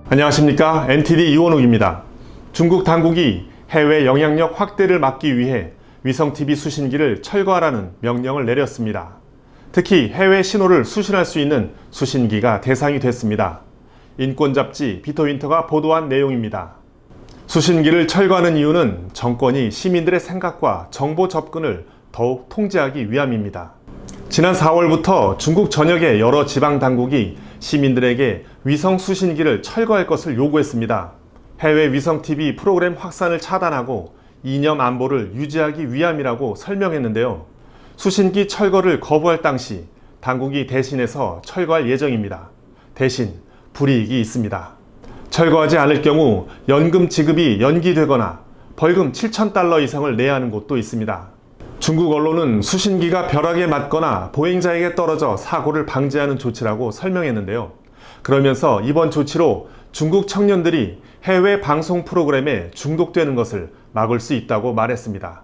안녕하십니까, NTD 이원욱입니다. 중국 당국이 해외 영향력 확대를 막기 위해 위성-TV 수신기를 철거하라는 명령을 내렸습니다. 특히 해외 신호를 수신할 수 있는 수신기가 대상이 됐습니다. 인권 잡지 비터윈터가 보도한 내용입니다. 수신기를 철거하는 이유는 정권이 시민들의 생각과 정보 접근을 더욱 통제하기 위함입니다. 지난 4월부터 중국 전역의 여러 지방 당국이 시민들에게 위성 수신기를 철거할 것을 요구했습니다. 해외 위성-TV 프로그램 확산을 차단하고 이념 안보를 유지하기 위함이라고 설명했는데요. 수신기 철거를 거부할 당시 당국이 대신해서 철거할 예정입니다. 대신 불이익이 있습니다. 철거하지 않을 경우 연금 지급이 연기되거나 벌금 7,000달러 이상을 내야 하는 곳도 있습니다. 중국 언론은 수신기가 벼락에 맞거나 보행자에게 떨어져 사고를 방지하는 조치라고 설명했는데요. 그러면서 이번 조치로 중국 청년들이 해외 방송 프로그램에 중독되는 것을 막을 수 있다고 말했습니다.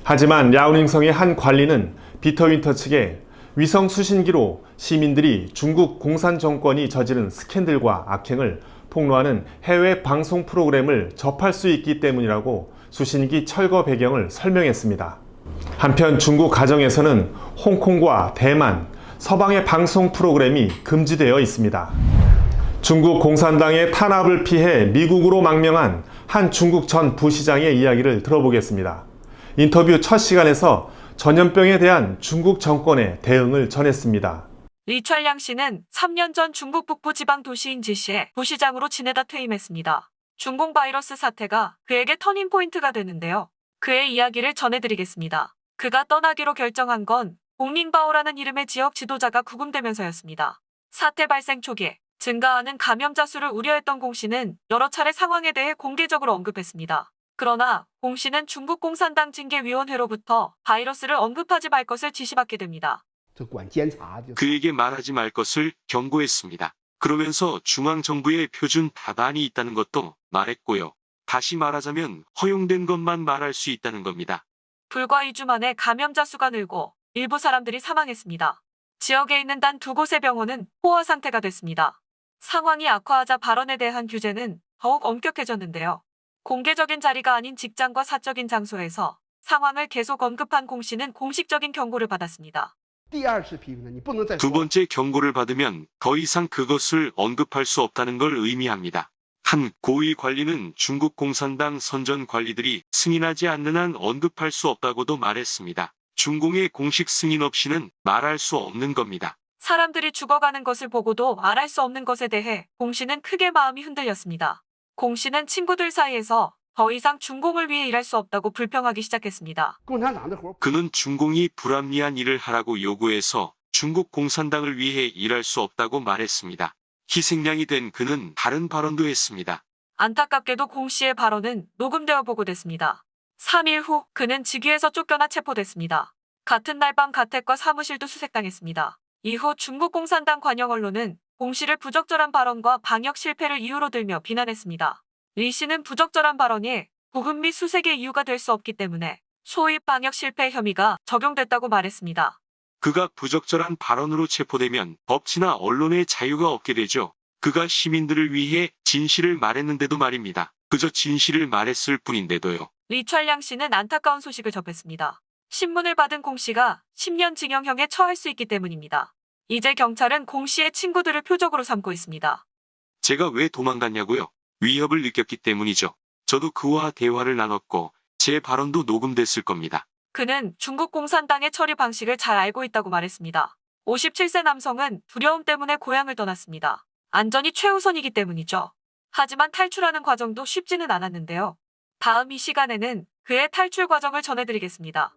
하지만 야오닝성의 한 관리는 비터윈터 측에 위성 수신기로 시민들이 중국 공산 정권이 저지른 스캔들과 악행을 폭로하는 해외 방송 프로그램을 접할 수 있기 때문이라고 수신기 철거 배경을 설명했습니다. 한편 중국 가정에서는 홍콩과 대만, 서방의 방송 프로그램이 금지되어 있습니다. 중국 공산당의 탄압을 피해 미국으로 망명한 한 중국 전 부시장의 이야기를 들어보겠습니다. 인터뷰 첫 시간에서 전염병에 대한 중국 정권의 대응을 전했습니다. 리철량 씨는 3년 전 중국 북부 지방 도시인 지시의 부시장으로 지내다 퇴임했습니다. 중공 바이러스 사태가 그에게 터닝포인트가 되는데요. 그의 이야기를 전해드리겠습니다. 그가 떠나기로 결정한 건 공밍바오라는 이름의 지역 지도자가 구금되면서였습니다. 사태 발생 초기에 증가하는 감염자 수를 우려했던 공 씨는 여러 차례 상황에 대해 공개적으로 언급했습니다. 그러나 공 씨는 중국 공산당 징계위원회로부터 바이러스를 언급하지 말 것을 지시받게 됩니다. 그에게 말하지 말 것을 경고했습니다. 그러면서 중앙정부의 표준 답안이 있다는 것도 말했고요. 다시 말하자면 허용된 것만 말할 수 있다는 겁니다. 불과 2주 만에 감염자 수가 늘고 일부 사람들이 사망했습니다. 지역에 있는 단 2곳의 병원은 포화 상태가 됐습니다. 상황이 악화하자 발언에 대한 규제는 더욱 엄격해졌는데요. 공개적인 자리가 아닌 직장과 사적인 장소에서 상황을 계속 언급한 공 씨는 공식적인 경고를 받았습니다. 두 번째 경고를 받으면 더 이상 그것을 언급할 수 없다는 걸 의미합니다. 한 고위 관리는 중국 공산당 선전 관리들이 승인하지 않는 한 언급할 수 없다고도 말했습니다. 중공의 공식 승인 없이는 말할 수 없는 겁니다. 사람들이 죽어가는 것을 보고도 말할 수 없는 것에 대해 공 씨는 크게 마음이 흔들렸습니다. 공 씨는 친구들 사이에서 더 이상 중공을 위해 일할 수 없다고 불평하기 시작했습니다. 그는 중공이 불합리한 일을 하라고 요구해서 중국 공산당을 위해 일할 수 없다고 말했습니다. 희생양이 된 그는 다른 발언도 했습니다. 안타깝게도 공 씨의 발언은 녹음되어 보고됐습니다. 3일 후 그는 직위에서 쫓겨나 체포됐습니다. 같은 날 밤 가택과 사무실도 수색당했습니다. 이후 중국 공산당 관영 언론은 공 씨를 부적절한 발언과 방역 실패를 이유로 들며 비난했습니다. 리 씨는 부적절한 발언이 구금 및 수색의 이유가 될 수 없기 때문에 소위 방역 실패 혐의가 적용됐다고 말했습니다. 그가 부적절한 발언으로 체포되면 법치나 언론의 자유가 없게 되죠. 그가 시민들을 위해 진실을 말했는데도 말입니다. 그저 진실을 말했을 뿐인데도요. 리철량 씨는 안타까운 소식을 접했습니다. 신문을 받은 공 씨가 10년 징역형에 처할 수 있기 때문입니다. 이제 경찰은 공 씨의 친구들을 표적으로 삼고 있습니다. 제가 왜 도망갔냐고요? 위협을 느꼈기 때문이죠. 저도 그와 대화를 나눴고 제 발언도 녹음됐을 겁니다. 그는 중국 공산당의 처리 방식을 잘 알고 있다고 말했습니다. 57세 남성은 두려움 때문에 고향을 떠났습니다. 안전이 최우선이기 때문이죠. 하지만 탈출하는 과정도 쉽지는 않았는데요. 다음 이 시간에는 그의 탈출 과정을 전해드리겠습니다.